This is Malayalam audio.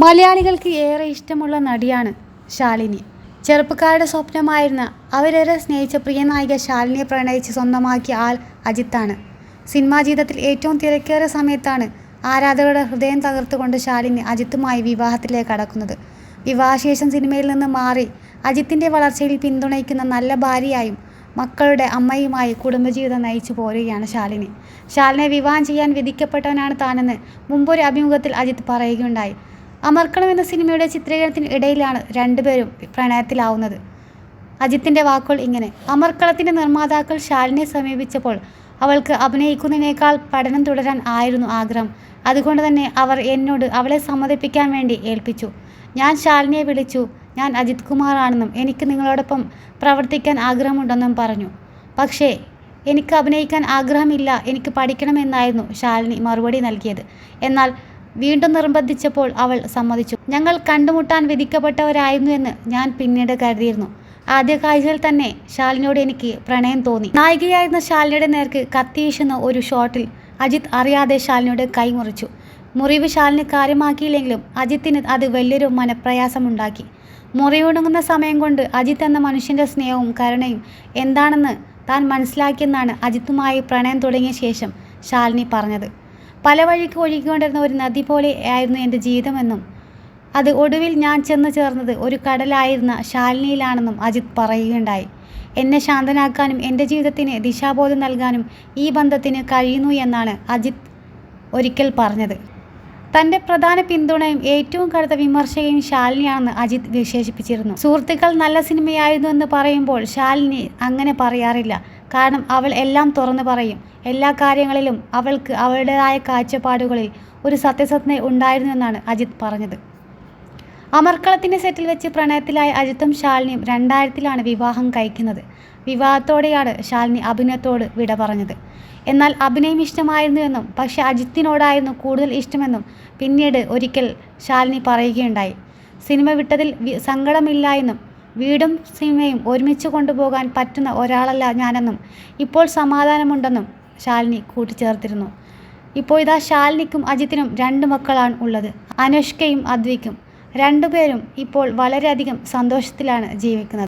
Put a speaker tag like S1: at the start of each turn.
S1: മലയാളികൾക്ക് ഏറെ ഇഷ്ടമുള്ള നടിയാണ് ശാലിനി. ചെറുപ്പക്കാരുടെ സ്വപ്നമായിരുന്ന, അവരേറെ സ്നേഹിച്ച പ്രിയ നായിക ശാലിനിയെ പ്രണയിച്ച് സ്വന്തമാക്കിയ ആൾ അജിത്താണ്. സിനിമാ ജീവിതത്തിൽ ഏറ്റവും തിരക്കേറിയ സമയത്താണ് ആരാധകരുടെ ഹൃദയം തകർത്തുകൊണ്ട് ശാലിനി അജിത്തുമായി വിവാഹത്തിലേക്ക് കടക്കുന്നത്. വിവാഹശേഷം സിനിമയിൽ നിന്ന് മാറി അജിത്തിൻ്റെ വളർച്ചയിൽ പിന്തുണയ്ക്കുന്ന നല്ല ഭാര്യയായും മക്കളുടെ അമ്മയുമായി കുടുംബജീവിതം നയിച്ചു പോരുകയാണ് ശാലിനി. ശാലിനിയെ വിവാഹം ചെയ്യാൻ വിധിക്കപ്പെട്ടവനാണ് താനെന്ന് മുമ്പൊരു അഭിമുഖത്തിൽ അജിത്ത് പറയുകയുണ്ടായി. അമർക്കണം എന്ന സിനിമയുടെ ചിത്രീകരണത്തിന് ഇടയിലാണ് രണ്ടുപേരും പ്രണയത്തിലാവുന്നത്. അജിത്തിൻ്റെ വാക്കുകൾ ഇങ്ങനെ: അമർക്കളത്തിൻ്റെ നിർമ്മാതാക്കൾ ശാലിനിയെ സമീപിച്ചപ്പോൾ അവൾക്ക് അഭിനയിക്കുന്നതിനേക്കാൾ പഠനം തുടരാൻ ആയിരുന്നു ആഗ്രഹം. അതുകൊണ്ട് തന്നെ അവർ എന്നോട് അവളെ സമ്മതിപ്പിക്കാൻ വേണ്ടി ഏൽപ്പിച്ചു. ഞാൻ ശാലിനിയെ വിളിച്ചു. ഞാൻ അജിത് കുമാറാണെന്നും എനിക്ക് നിങ്ങളോടൊപ്പം പ്രവർത്തിക്കാൻ ആഗ്രഹമുണ്ടെന്നും പറഞ്ഞു. പക്ഷേ എനിക്ക് അഭിനയിക്കാൻ ആഗ്രഹമില്ല, എനിക്ക് പഠിക്കണമെന്നായിരുന്നു ശാലിനി മറുപടി നൽകിയത്. എന്നാൽ വീണ്ടും നിർബന്ധിച്ചപ്പോൾ അവൾ സമ്മതിച്ചു. ഞങ്ങൾ കണ്ടുമുട്ടാൻ വിധിക്കപ്പെട്ടവരായിരുന്നു എന്ന് ഞാൻ പിന്നീട് കരുതിയിരുന്നു. ആദ്യ കാഴ്ചയിൽ തന്നെ ശാലിനിയോട് എനിക്ക് പ്രണയം തോന്നി. നായികയായിരുന്ന ശാലിനിയുടെ നേർക്ക് കത്തിവീശുന്ന ഒരു ഷോട്ടിൽ അജിത്ത് അറിയാതെ ശാലിനിയുടെ കൈ മുറിച്ചു. മുറിവ് ശാലിനി കാര്യമാക്കിയില്ലെങ്കിലും അജിത്തിന് അത് വലിയൊരു മനപ്രയാസമുണ്ടാക്കി. മുറിവുണങ്ങുന്ന സമയം കൊണ്ട് അജിത്ത് എന്ന മനുഷ്യൻ്റെ സ്നേഹവും കരുണയും എന്താണെന്ന് താൻ മനസ്സിലാക്കിയെന്നാണ് അജിത്തുമായി പ്രണയം തുടങ്ങിയ ശേഷം ശാലിനി പറഞ്ഞത്. പല വഴിക്ക് ഒഴുകിക്കൊണ്ടിരുന്ന ഒരു നദി പോലെ ആയിരുന്നു എൻ്റെ ജീവിതമെന്നും അത് ഒടുവിൽ ഞാൻ ചെന്ന് ചേർന്നത് ഒരു കടലായിരുന്ന ശാലിനിയിലാണെന്നും അജിത്ത് പറയുകയുണ്ടായി. എന്നെ ശാന്തനാക്കാനും എൻ്റെ ജീവിതത്തിന് ദിശാബോധം നൽകാനും ഈ ബന്ധത്തിന് കഴിയുന്നു എന്നാണ് അജിത്ത് ഒരിക്കൽ പറഞ്ഞത്. തൻ്റെ പ്രധാന പിന്തുണയും ഏറ്റവും കടുത്ത വിമർശകയും ശാലിനിയാണെന്ന് അജിത്ത് വിശേഷിപ്പിച്ചിരുന്നു. സുഹൃത്തുക്കൾ നല്ല സിനിമയായിരുന്നു എന്ന് പറയുമ്പോൾ ശാലിനി അങ്ങനെ പറയാറില്ല. കാരണം അവൾ എല്ലാം തുറന്നു പറയും. എല്ലാ കാര്യങ്ങളിലും അവൾക്ക് അവളുടേതായ കാഴ്ചപ്പാടുകളിൽ ഒരു സത്യസന്ധത ഉണ്ടായിരുന്നു എന്നാണ് അജിത്ത് പറഞ്ഞത്. അമർക്കളത്തിൻ്റെ സെറ്റിൽ വെച്ച് പ്രണയത്തിലായ അജിത്തും ശാലിനിയും 2000-ലാണ് വിവാഹം കഴിക്കുന്നത്. വിവാഹത്തോടെയാണ് ശാലിനി അഭിനയത്തോട് വിട പറഞ്ഞത്. എന്നാൽ അഭിനയം ഇഷ്ടമായിരുന്നുവെന്നും പക്ഷേ അജിത്തിനോടായിരുന്നു കൂടുതൽ ഇഷ്ടമെന്നും പിന്നീട് ഒരിക്കൽ ശാലിനി പറയുകയുണ്ടായി. സിനിമ വിട്ടതിൽ സങ്കടമില്ല എന്നും വീടും സിനിമയും ഒരുമിച്ച് കൊണ്ടുപോകാൻ പറ്റുന്ന ഒരാളല്ല ഞാനെന്നും ഇപ്പോൾ സമാധാനമുണ്ടെന്നും ശാലിനി കൂട്ടിച്ചേർത്തിരുന്നു. ഇപ്പോൾ ഇതാ ശാലിനിക്കും അജിത്തിനും 2 മക്കളാണ് ഉള്ളത്, അനുഷ്കയും അദ്വിക്കും. രണ്ടുപേരും ഇപ്പോൾ വളരെയധികം സന്തോഷത്തിലാണ് ജീവിക്കുന്നത്.